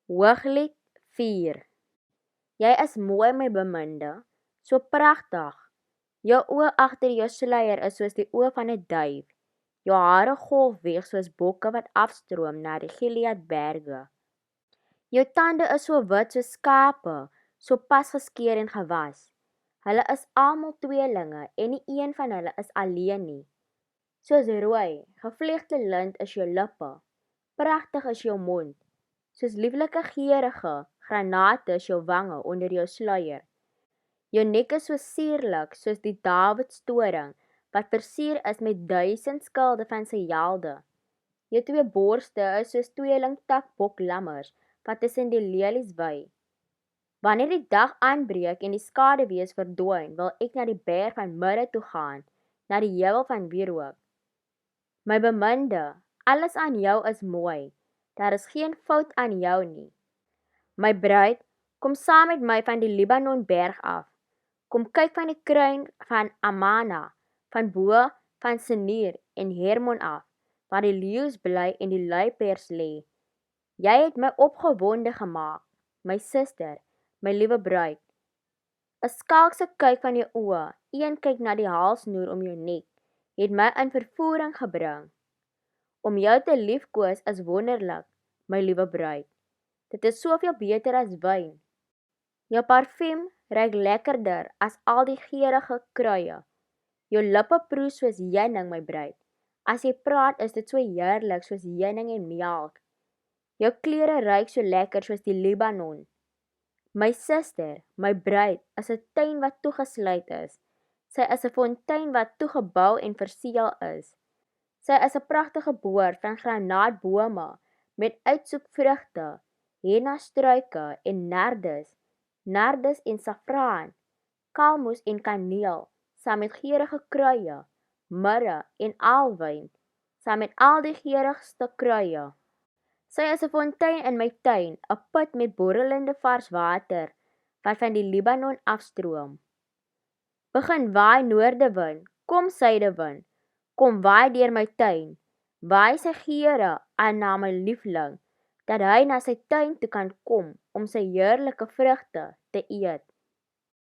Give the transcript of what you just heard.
Hooglied 4. Jy is mooi, my beminde, so pragtig. Jou oë agter jou sluier is soos die oë van 'n duif. Jou hare golf weg soos bokke wat afstroom na die Gileadberge. Jou tande is so wit soos skape, so pas geskeer en gewas. Hulle is almal tweelinge en nie een van hulle is alleen nie. Soos rooi, gevlegte lint is jou lippe, pragtig is jou mond. Soos lieflike geurige granate is jou wange onder jou sluier. Jou nek is so sierlik soos die Davidstoring wat versier is met 1000 skilde van sy helde. Jou 2 borste is soos tweeling takboklammers wat tussen die lelies wy. Wanneer die dag aanbreek en die skaduwees verdwyn, wil ek na die berg van midde toe gaan, na die heuwel van wierook. My beminde, alles aan jou is mooi, daar is geen fout aan jou nie. My bruid, kom saam met my van die Libanonberg af. Kom kyk van die kruin van Amana, van bo van Senir en Hermon af, waar die leeu's bly en die luiperds lê. Jy het my opgewonde gemaak, my suster, my liewe bruid. 'n Skalkse kyk van jou oë, een kyk na die halsnoer om jou nek, het my in vervoering gebring. Om jou te liefkoos is wonderlik, my liewe bruid. Dit is soveel beter as wyn. Jou parfuum ruik lekkerder as al die geurige kruie. Jou lippe proe soos heuning, my bruid. As jy praat is dit so heerlik soos heuning en melk. Jou klere ruik so lekker soos die Libanon. My suster, my bruid, is 'n tuin wat toegesluit is. Sy is 'n fontein wat toegebou en verseël is. Sy is 'n pragtige boord van granaatbome met uitsoekvrugte, hennastruike en nardus en saffraan, kalmoes en kaneel, saam met geurige kruie, mirre en alwyn, saam met al die geurigste kruie. Sy is 'n fontein in my tuin, 'n put met borrelende vars water wat van die Libanon afstroom. Begin waai noordewind, kom suidewind, kom waai deur my tuin, waai sy geure aan na my liefling, dat hy na sy tuin toe kan kom om sy heerlike vrugte te eet.